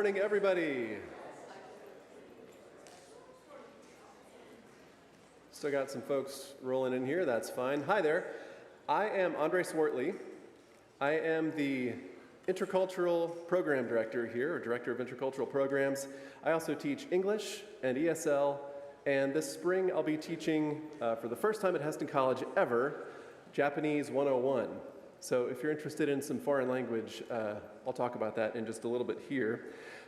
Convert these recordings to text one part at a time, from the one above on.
morning, everybody. Still got some folks rolling in here, that's fine. Hi there, I am Andre Swartley. I am the Intercultural Program Director here, or Director of Intercultural Programs. I also teach English and ESL, and this spring I'll be teaching, for the first time at Hesston College ever, Japanese 101. So if you're interested in some foreign language, I'll talk about that in just a little bit here.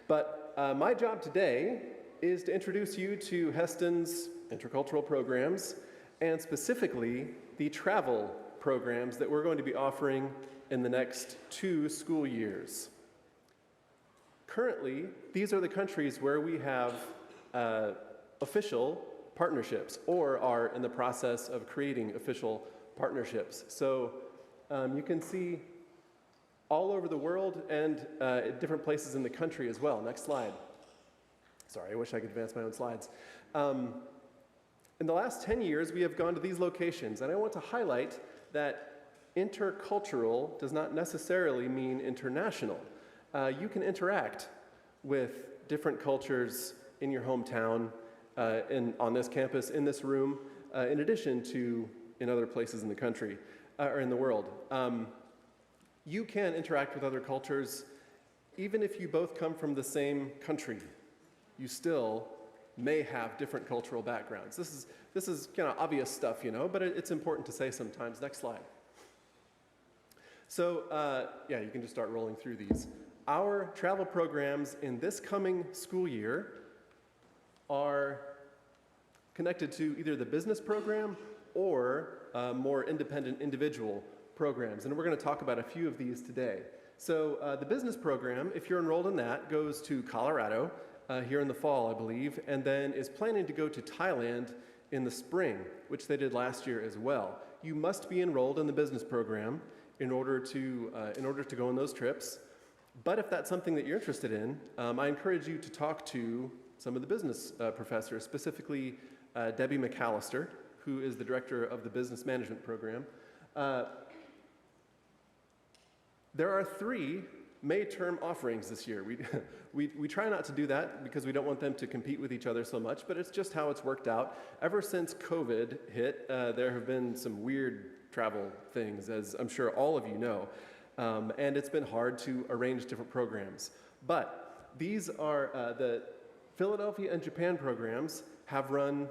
But my job today is to introduce you to Hesston's intercultural programs, and specifically the travel programs that we're going to be offering in the next 2 school years. Currently, these are the countries where we have official partnerships or are in the process of creating official partnerships. So you can see all over the world and at different places in the country as well. Next slide. Sorry, I wish I could advance my own slides. In the last 10 years, we have gone to these locations, and I want to highlight that intercultural does not necessarily mean international. You can interact with different cultures in your hometown, on this campus, in this room, in addition to in other places in the country, or in the world. You can interact with other cultures even if you both come from the same country. You still may have different cultural backgrounds. This is kind of obvious stuff, you know, but it's important to say sometimes. Next slide. So, yeah, you can just start rolling through these. Our travel programs in this coming school year are connected to either the business program or more independent individual programs. And we're going to talk about a few of these today. So the business program, if you're enrolled in that, goes to Colorado here in the fall, I believe, and then is planning to go to Thailand in the spring, which they did last year as well. You must be enrolled in the business program in order to go on those trips. But if that's something that you're interested in, I encourage you to talk to some of the business professors, specifically Debbie McAllister, who is the director of the business management program. There are 3 May term offerings this year. We try not to do that because we don't want them to compete with each other so much, but it's just how it's worked out. Ever since COVID hit, there have been some weird travel things, as I'm sure all of you know, and it's been hard to arrange different programs. But these are the Philadelphia and Japan programs have run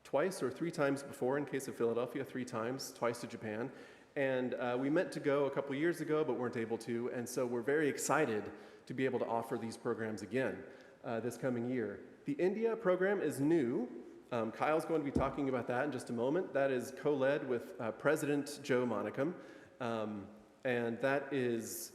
twice or 3 times before. In case of Philadelphia, 3 times, twice to Japan. And we meant to go a couple years ago, but weren't able to, and so we're very excited to be able to offer these programs again this coming year. The India program is new. Kyle's going to be talking about that in just a moment. That is co-led with President Joe Monicum, and that's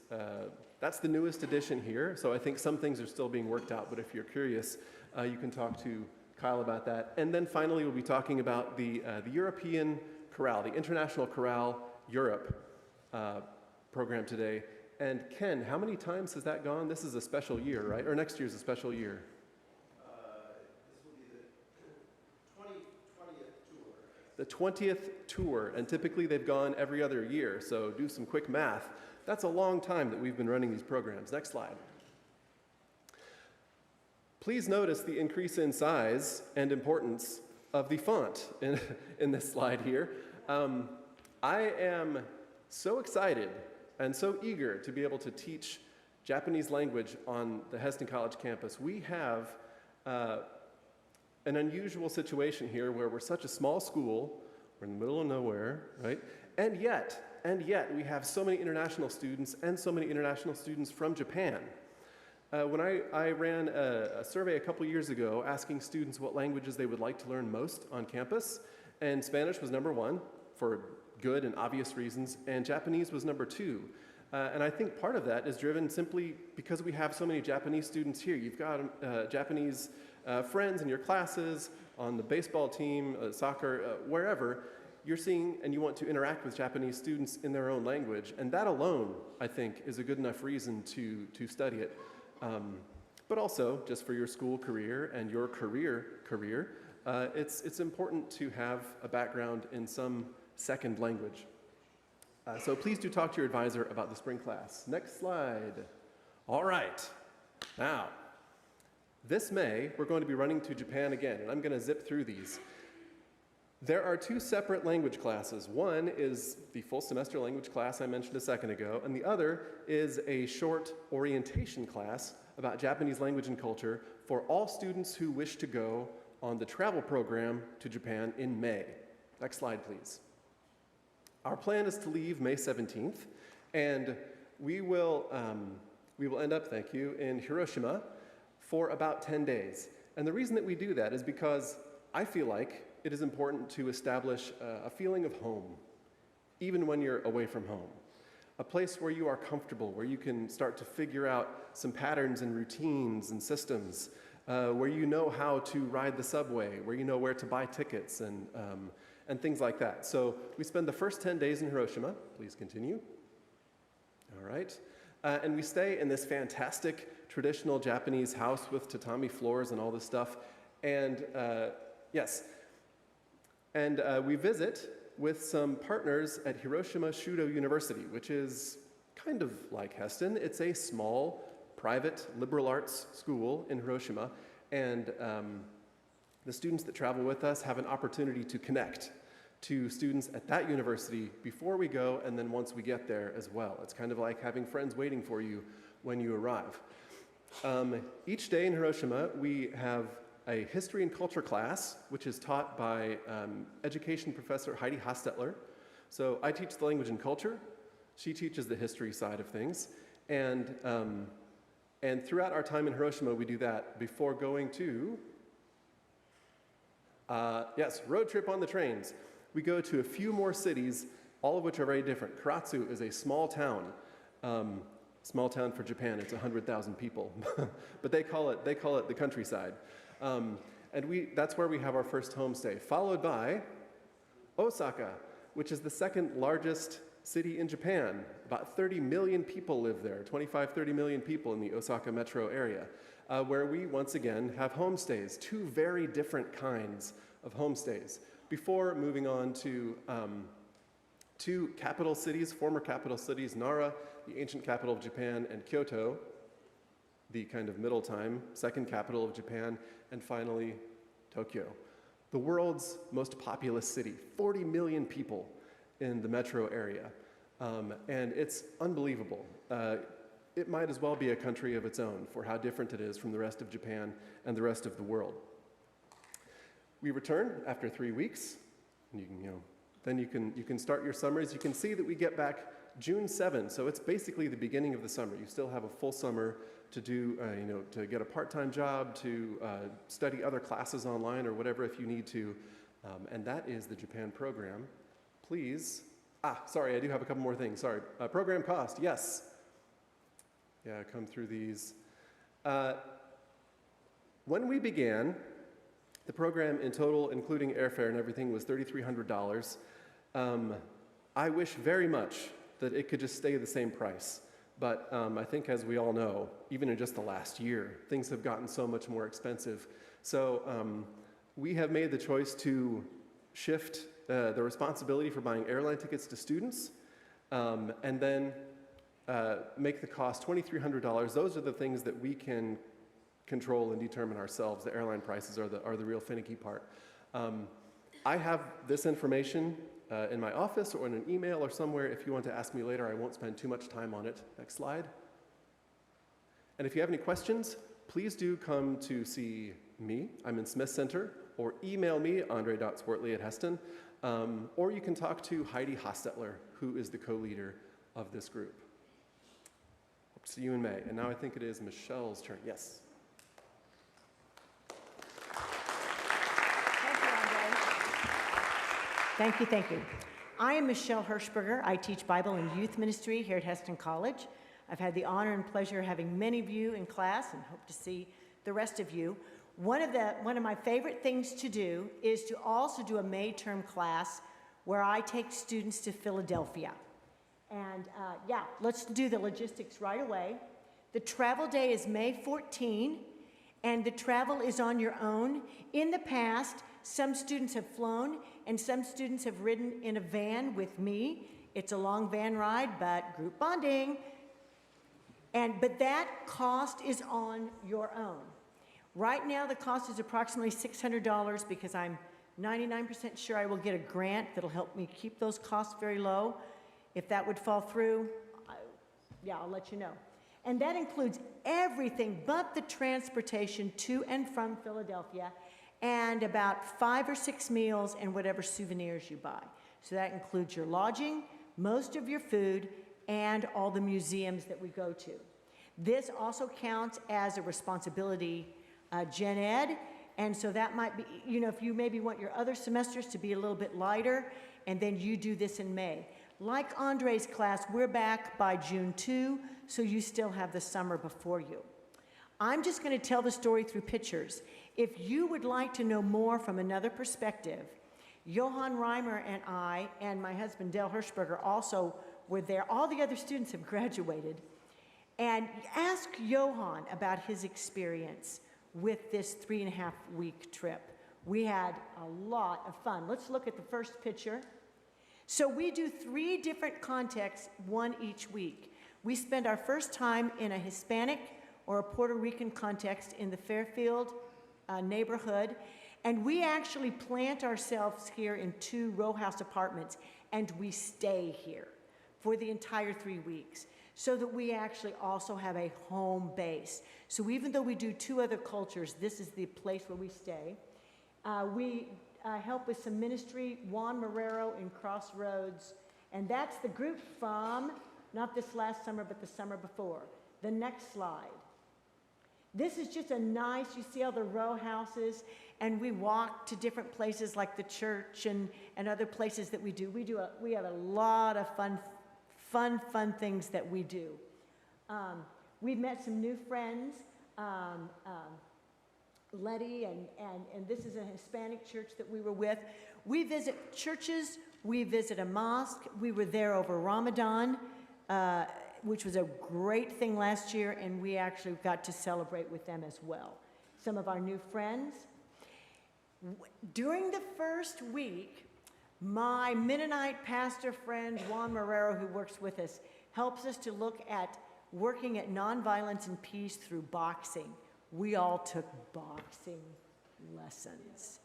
the newest edition here. So I think some things are still being worked out, but if you're curious, you can talk to Kyle about that. And then finally, we'll be talking about the European Chorale, the International Chorale Europe program today. And Ken, how many times has that gone? This is a special year, right? Or next year's a special year. This will be the 20th tour. The 20th tour, and typically they've gone every other year, so do some quick math. That's a long time that we've been running these programs. Next slide. Please notice the increase in size and importance of the font in this slide here. I am so excited and so eager to be able to teach Japanese language on the Hesston College campus. We have an unusual situation here where we're such a small school, we're in the middle of nowhere, right? And yet we have so many international students and so many international students from Japan. When I ran a survey a couple years ago asking students what languages they would like to learn most on campus, and Spanish was number 1 for good and obvious reasons, and Japanese was number 2. And I think part of that is driven simply because we have so many Japanese students here. You've got Japanese friends in your classes, on the baseball team, soccer, wherever. You're seeing and you want to interact with Japanese students in their own language, and that alone, I think, is a good enough reason to study it. But also, just for your school career and your career, it's important to have a background in some second language. So please do talk to your advisor about the spring class. Next slide. All right. Now, this May, we're going to be running to Japan again, and I'm going to zip through these. There are two separate language classes. One is the full semester language class I mentioned a second ago, and the other is a short orientation class about Japanese language and culture for all students who wish to go on the travel program to Japan in May. Next slide, please. Our plan is to leave May 17th, and we will end up, thank you, in Hiroshima for about 10 days. And the reason that we do that is because I feel like it is important to establish a feeling of home, even when you're away from home. A place where you are comfortable, where you can start to figure out some patterns and routines and systems, where you know how to ride the subway, where you know where to buy tickets and things like that. So we spend the first 10 days in Hiroshima. Please continue. All right. And we stay in this fantastic traditional Japanese house with tatami floors and all this stuff. And yes. And we visit with some partners at Hiroshima Shudo University, which is kind of like Heston. It's a small, private liberal arts school in Hiroshima, and the students that travel with us have an opportunity to connect to students at that university before we go, and then once we get there as well. It's kind of like having friends waiting for you when you arrive. Each day in Hiroshima, we have a history and culture class, which is taught by education professor Heidi Hostetler. So I teach the language and culture. She teaches the history side of things. And throughout our time in Hiroshima, we do that before going to, road trip on the trains. We go to a few more cities, all of which are very different. Karatsu is a small town. Small town for Japan, it's 100,000 people. But they call it the countryside. And that's where we have our first homestay, followed by Osaka, which is the second largest city in Japan. About 30 million people live there, 25, 30 million people in the Osaka metro area, where we once again have homestays, two very different kinds of homestays. Before moving on to two capital cities, former capital cities, Nara, the ancient capital of Japan, and Kyoto, the kind of middle time, second capital of Japan, and finally, Tokyo. The world's most populous city, 40 million people in the metro area, and it's unbelievable. It might as well be a country of its own for how different it is from the rest of Japan and the rest of the world. We return after 3 weeks, and then you can start your summers. You can see that we get back June 7, so it's basically the beginning of the summer. You still have a full summer to do, to get a part-time job, to study other classes online or whatever if you need to, and that is the Japan program. Please, sorry, I do have a couple more things, sorry. Program cost, yes. Yeah, come through these. When we began, the program in total, including airfare and everything, was $3,300. I wish very much that it could just stay the same price. But I think, as we all know, even in just the last year, things have gotten so much more expensive. So we have made the choice to shift the responsibility for buying airline tickets to students, and then make the cost $2,300. Those are the things that we can control and determine ourselves. The airline prices are the real finicky part. I have this information in my office or in an email or somewhere. If you want to ask me later, I won't spend too much time on it. Next slide. And if you have any questions, please do come to see me. I'm in Smith Center, or email me, andre.sportley@Heston, or you can talk to Heidi Hostetler, who is the co-leader of this group. Hope to see you in May. And now I think it is Michelle's turn. Yes. Thank you, thank you. I am Michelle Hirschberger. I teach Bible and youth ministry here at Heston College. I've had the honor and pleasure of having many of you in class and hope to see the rest of you. One of my favorite things to do is to also do a May term class where I take students to Philadelphia. And let's do the logistics right away. The travel day is May 14, and the travel is on your own. In the past, some students have flown, and some students have ridden in a van with me. It's a long van ride, but group bonding. But that cost is on your own. Right now, the cost is approximately $600 because I'm 99% sure I will get a grant that'll help me keep those costs very low. If that would fall through, I'll let you know. And that includes everything but the transportation to and from Philadelphia and about 5 or 6 meals and whatever souvenirs you buy. So that includes your lodging, most of your food, and all the museums that we go to. This also counts as a responsibility gen ed, and so that might be, if you maybe want your other semesters to be a little bit lighter, and then you do this in May. Like Andre's class, we're back by June 2, so you still have the summer before you. I'm just going to tell the story through pictures. If you would like to know more from another perspective, Johann Reimer and I, and my husband Dale Hirschberger also were there. All the other students have graduated. And ask Johann about his experience with this 3.5-week trip. We had a lot of fun. Let's look at the first picture. So we do 3 different contexts, one each week. We spend our first time in a Hispanic or a Puerto Rican context in the Fairfield neighborhood, and we actually plant ourselves here in 2 row house apartments, and we stay here for the entire 3 weeks, so that we actually also have a home base. So even though we do 2 other cultures, this is the place where we stay. We help with some ministry, Juan Marrero in Crossroads, and that's the group from, not this last summer, but the summer before. The next slide. This is just a nice, you see all the row houses, and we walk to different places like the church and other places that we do. We have a lot of fun things that we do. We've met some new friends, Letty, and this is a Hispanic church that we were with. We visit churches, we visit a mosque. We were there over Ramadan, which was a great thing last year, and we actually got to celebrate with them as well. Some of our new friends. During the first week, my Mennonite pastor friend, Juan Marrero, who works with us, helps us to look at working at nonviolence and peace through boxing. We all took boxing lessons.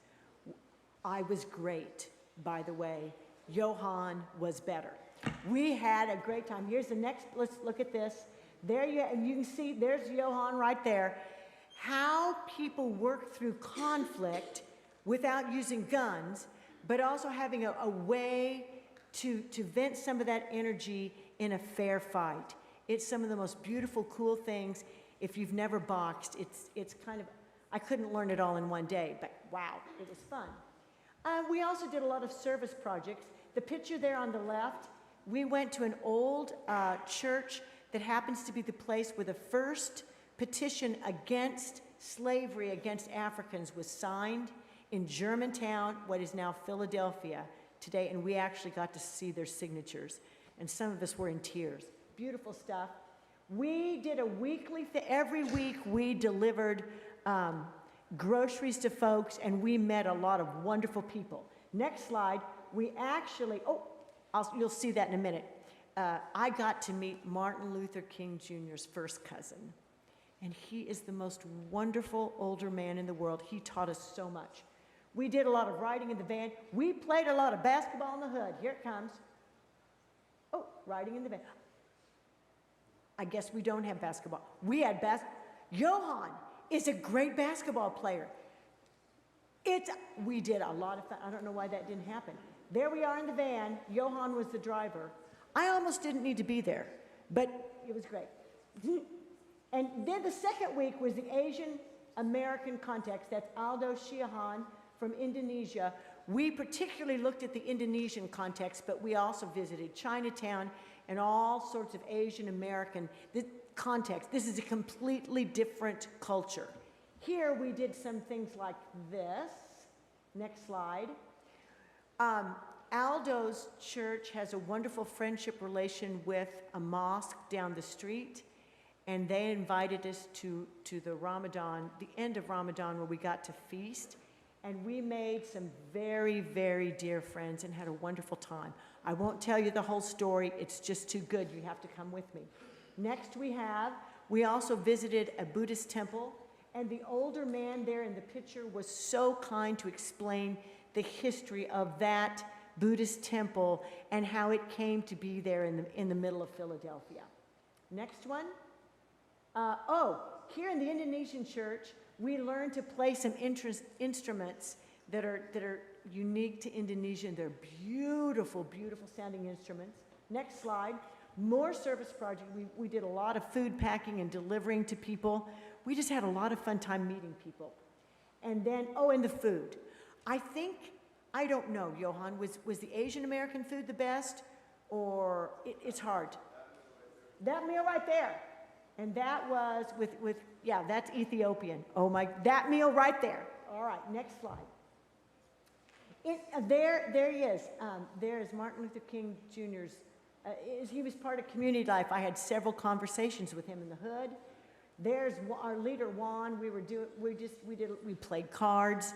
I was great, by the way. Johann was better. We had a great time. Here's the next, let's look at this. There you can see, there's Johann right there. How people work through conflict without using guns, but also having a way to vent some of that energy in a fair fight. It's some of the most beautiful, cool things. If you've never boxed, it's kind of, I couldn't learn it all in one day, but wow, it was fun. We also did a lot of service projects. The picture there on the left, we went to an old church that happens to be the place where the first petition against slavery against Africans was signed in Germantown, what is now Philadelphia today, and we actually got to see their signatures, and some of us were in tears. Beautiful stuff. We did a weekly thing. Every week we delivered groceries to folks, and we met a lot of wonderful people. Next slide. We actually, you'll see that in a minute. I got to meet Martin Luther King Jr.'s first cousin, and he is the most wonderful older man in the world. He taught us so much. We did a lot of riding in the van. We played a lot of basketball in the hood. Here it comes. Oh, riding in the van. I guess we don't have basketball. We had Johann is a great basketball player. We did a lot of fun. I don't know why that didn't happen. There we are in the van. Johann was the driver. I almost didn't need to be there, but it was great. And then the second week was the Asian American context. That's Aldo Shiahan from Indonesia. We particularly looked at the Indonesian context, but we also visited Chinatown and all sorts of Asian American context. This is a completely different culture. Here we did some things like this. Next slide. Aldo's church has a wonderful friendship relation with a mosque down the street, and they invited us to the Ramadan, the end of Ramadan, where we got to feast, and we made some very, very dear friends and had a wonderful time. I won't tell you the whole story. It's just too good. You have to come with me. Next we also visited a Buddhist temple, and the older man there in the picture was so kind to explain the history of that Buddhist temple and how it came to be there in the middle of Philadelphia. Next one. Here in the Indonesian church, we learned to play some instruments that are unique to Indonesia. And they're beautiful, beautiful sounding instruments. Next slide. More service project. We did a lot of food packing and delivering to people. We just had a lot of fun time meeting people. And then, and the food. I don't know, Johan, was the Asian American food the best? Or it's hard. That meal right there. And that was that's Ethiopian. That meal right there. All right, next slide. There he is. There is Martin Luther King Jr.'s. He was part of community life. I had several conversations with him in the hood. There's our leader Juan. We played cards.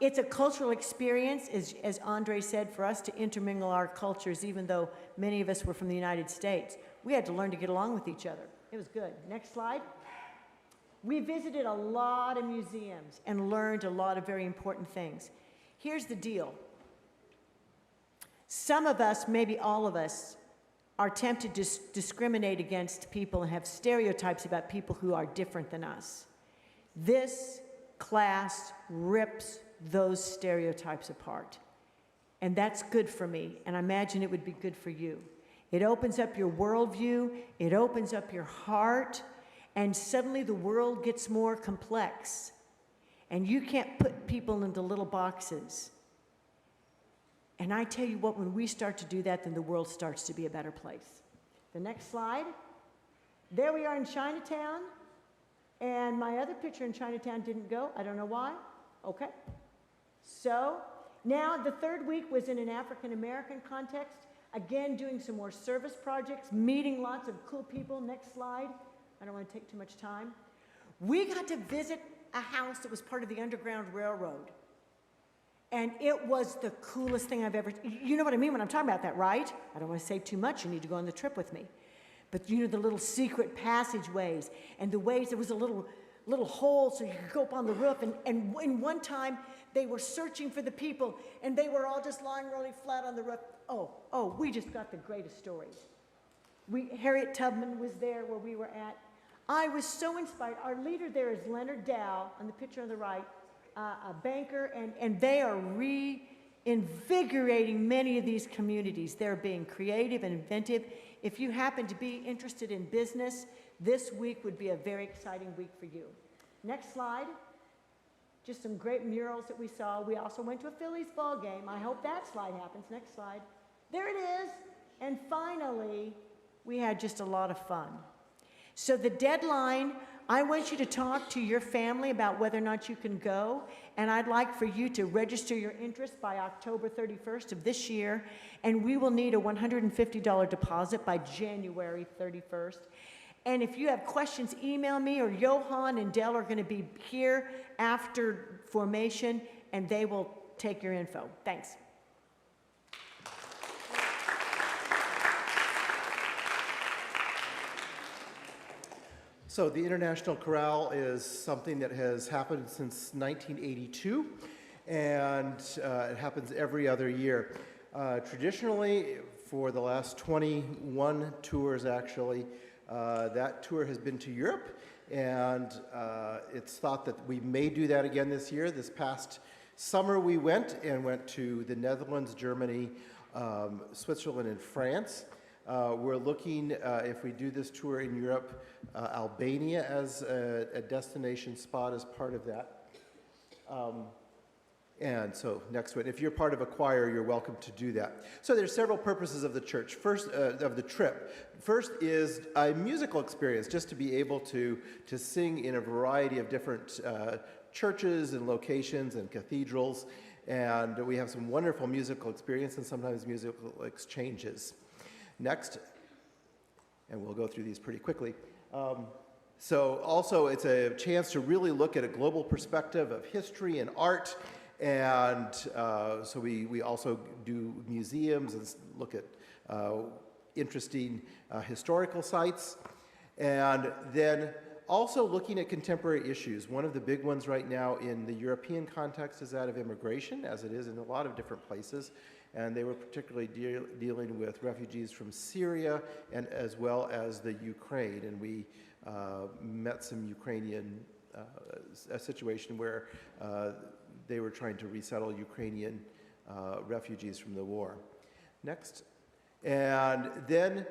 It's a cultural experience, as Andre said, for us to intermingle our cultures, even though many of us were from the United States. We had to learn to get along with each other. It was good. Next slide. We visited a lot of museums and learned a lot of very important things. Here's the deal. Some of us, maybe all of us, are tempted to discriminate against people and have stereotypes about people who are different than us. This class rips those stereotypes apart. And that's good for me, and I imagine it would be good for you. It opens up your worldview, it opens up your heart, and suddenly the world gets more complex. And you can't put people into little boxes. And I tell you what, when we start to do that, then the world starts to be a better place. The next slide. There we are in Chinatown. And my other picture in Chinatown didn't go. I don't know why. Okay. So now the third week was in an African American context. Again, doing some more service projects, meeting lots of cool people. Next slide. I don't want to take too much time. We got to visit a house that was part of the Underground Railroad. And it was the coolest thing I've ever, you know what I mean when I'm talking about that, right? I don't want to say too much. You need to go on the trip with me. But you know, the little secret passageways and the ways, there was a little hole so you could go up on the roof. And in one time, they were searching for the people, and they were all just lying really flat on the roof. We just got the greatest stories. Harriet Tubman was there where we were at. I was so inspired. Our leader there is Leonard Dow, on the picture on the right, a banker, and they are reinvigorating many of these communities. They're being creative and inventive. If you happen to be interested in business, this week would be a very exciting week for you. Next slide. Just some great murals that we saw. We also went to a Phillies ball game. I hope that slide happens. Next slide. There it is. And finally, we had just a lot of fun. So the deadline, I want you to talk to your family about whether or not you can go, and I'd like for you to register your interest by October 31st of this year, and we will need a $150 deposit by January 31st. And if you have questions, email me, or Johan and Dell are going to be here after formation, and they will take your info. Thanks. So the International Chorale is something that has happened since 1982, and it happens every other year. Traditionally, for the last 21 tours actually, that tour has been to Europe, and it's thought that we may do that again this year. This past summer we went to the Netherlands, Germany, Switzerland, and France. We're looking, if we do this tour in Europe, Albania as a destination spot as part of that. And so next one, if you're part of a choir, you're welcome to do that. So there's several purposes of the church. First, of the trip. First is a musical experience, just to be able to sing in a variety of different churches and locations and cathedrals. And we have some wonderful musical experience and sometimes musical exchanges. Next, and we'll go through these pretty quickly. So also it's a chance to really look at a global perspective of history and art, and so we also do museums and look at interesting historical sites. And then also looking at contemporary issues. One of the big ones right now in the European context is that of immigration, as it is in a lot of different places. And they were particularly dealing with refugees from Syria and as well as the Ukraine. And we met some Ukrainian, a situation where they were trying to resettle Ukrainian refugees from the war. Next. And then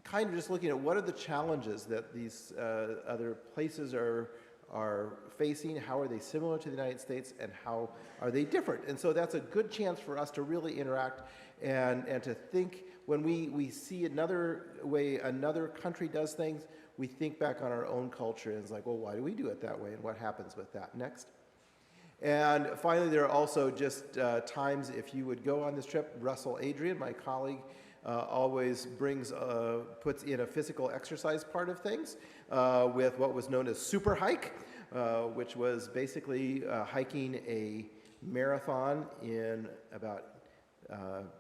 kind of just looking at what are the challenges that these other places are facing, how are they similar to the United States, and how are they different? And so that's a good chance for us to really interact and to think when we see another way another country does things, we think back on our own culture and it's like, well, why do we do it that way and what happens with that? Next. And finally, there are also just times if you would go on this trip, Russell Adrian, my colleague, always puts in a physical exercise part of things with what was known as super hike, which was basically hiking a marathon in about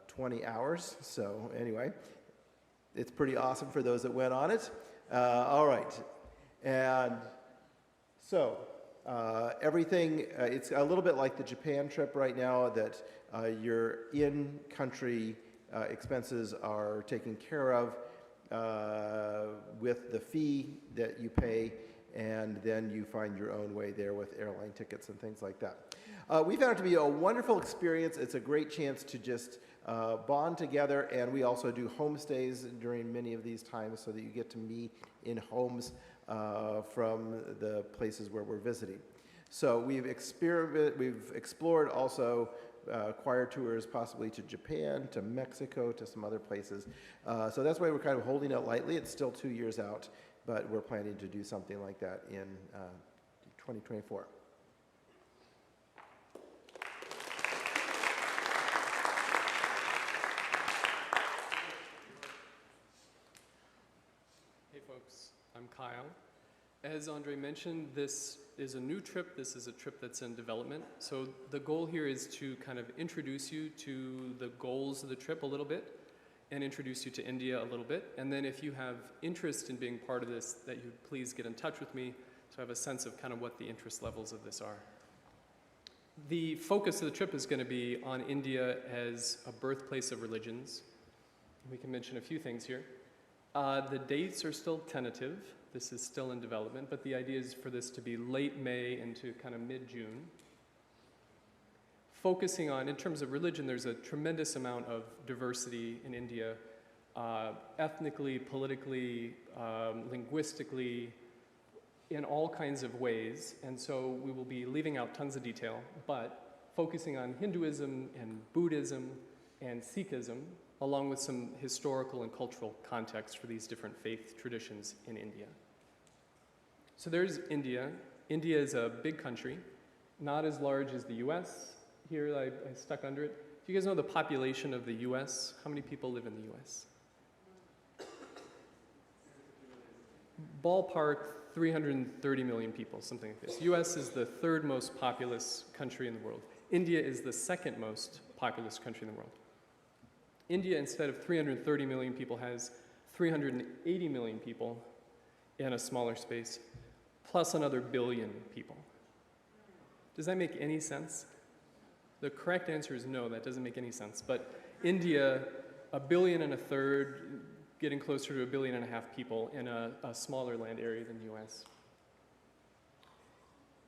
20 hours. So anyway, it's pretty awesome for those that went on it. All right. And so everything, it's a little bit like the Japan trip right now that your in-country expenses are taken care of with the fee that you pay, and then you find your own way there with airline tickets and things like that. We found it to be a wonderful experience. It's a great chance to just bond together, and we also do homestays during many of these times so that you get to meet in homes from the places where we're visiting. So we've explored also choir tours possibly to Japan, to Mexico, to some other places. So that's why we're kind of holding it lightly. It's still 2 years out, but we're planning to do something like that in 2024. Hey folks, I'm Kyle. As Andre mentioned, this is a new trip. This is a trip that's in development. So the goal here is to kind of introduce you to the goals of the trip a little bit and introduce you to India a little bit. And then if you have interest in being part of this, that you please get in touch with me so I have a sense of kind of what the interest levels of this are. The focus of the trip is going to be on India as a birthplace of religions. We can mention a few things here. The dates are still tentative. This is still in development, but the idea is for this to be late May into kind of mid-June. Focusing on, in terms of religion, there's a tremendous amount of diversity in India, ethnically, politically, linguistically, in all kinds of ways. And so we will be leaving out tons of detail, but focusing on Hinduism and Buddhism and Sikhism, along with some historical and cultural context for these different faith traditions in India. So there's India. India is a big country, not as large as the US. Here I stuck under it. Do you guys know the population of the US? How many people live in the US? Ballpark 330 million people, something like this. US is the third most populous country in the world. India is the second most populous country in the world. India, instead of 330 million people, has 380 million people in a smaller space, plus another billion people. Does that make any sense? The correct answer is no, that doesn't make any sense. But India, 1.3 billion, getting closer to 1.5 billion people in a smaller land area than the US.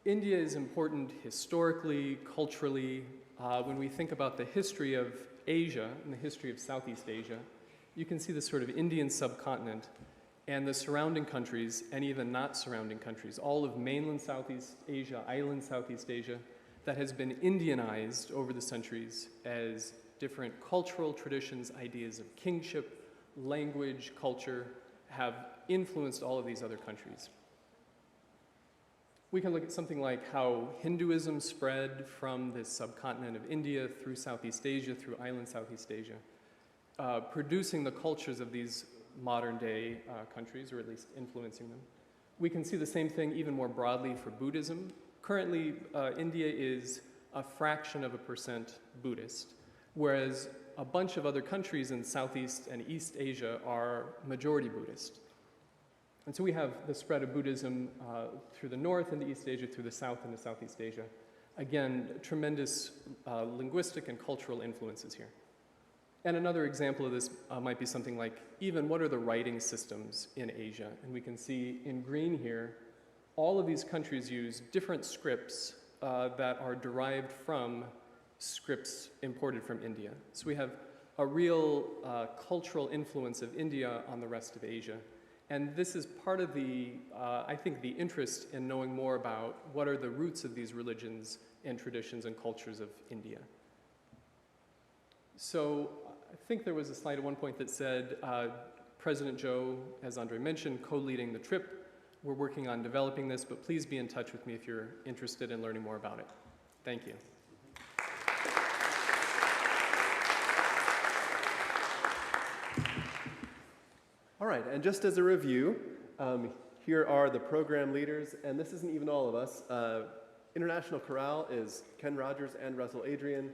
India is important historically, culturally. When we think about the history of Asia and the history of Southeast Asia, you can see the sort of Indian subcontinent and the surrounding countries, and even not surrounding countries, all of mainland Southeast Asia, island Southeast Asia, that has been Indianized over the centuries as different cultural traditions, ideas of kingship, language, culture, have influenced all of these other countries. We can look at something like how Hinduism spread from this subcontinent of India through Southeast Asia, through island Southeast Asia, producing the cultures of these modern day countries, or at least influencing them. We can see the same thing even more broadly for Buddhism. Currently, India is a fraction of a % Buddhist, whereas a bunch of other countries in Southeast and East Asia are majority Buddhist. And so we have the spread of Buddhism through the north into East Asia, through the south into Southeast Asia. Again, tremendous linguistic and cultural influences here. And another example of this might be something like, even what are the writing systems in Asia? And we can see in green here, all of these countries use different scripts that are derived from scripts imported from India. So we have a real cultural influence of India on the rest of Asia. And this is part of the, I think, the interest in knowing more about what are the roots of these religions and traditions and cultures of India. So I think there was a slide at one point that said President Joe, as Andre mentioned, co-leading the trip. We're working on developing this, but please be in touch with me if you're interested in learning more about it. Thank you. All right, and just as a review, here are the program leaders, and this isn't even all of us. International Chorale is Ken Rogers and Russell Adrian.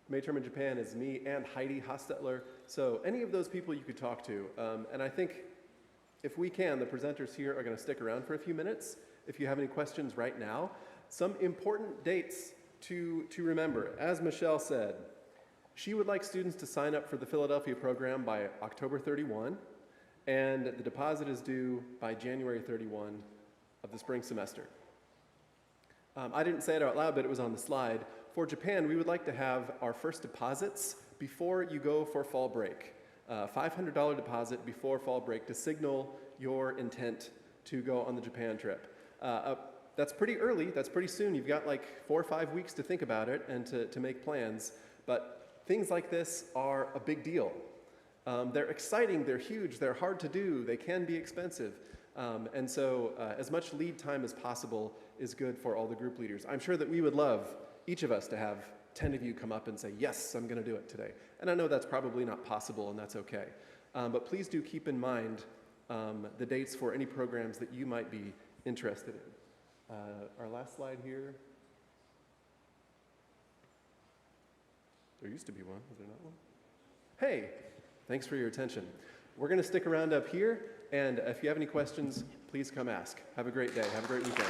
May Term in Japan is me and Heidi Hostetler. So any of those people you could talk to. And I think if we can, the presenters here are going to stick around for a few minutes. If you have any questions right now. Some important dates to remember. As Michelle said, she would like students to sign up for the Philadelphia program by October 31, and the deposit is due by January 31 of the spring semester. I didn't say it out loud, but it was on the slide. For Japan, we would like to have our first deposits before you go for fall break. $500 deposit before fall break to signal your intent to go on the Japan trip. That's pretty early, that's pretty soon. You've got like 4 or 5 weeks to think about it and to make plans, but things like this are a big deal. They're exciting, they're huge, they're hard to do, they can be expensive. And so as much lead time as possible is good for all the group leaders. I'm sure that we would love, each of us, to have 10 of you come up and say, yes, I'm going to do it today. And I know that's probably not possible, and that's okay. But please do keep in mind the dates for any programs that you might be interested in. Our last slide here. There used to be one. Is there not one? Hey, thanks for your attention. We're going to stick around up here, and if you have any questions, please come ask. Have a great day. Have a great weekend.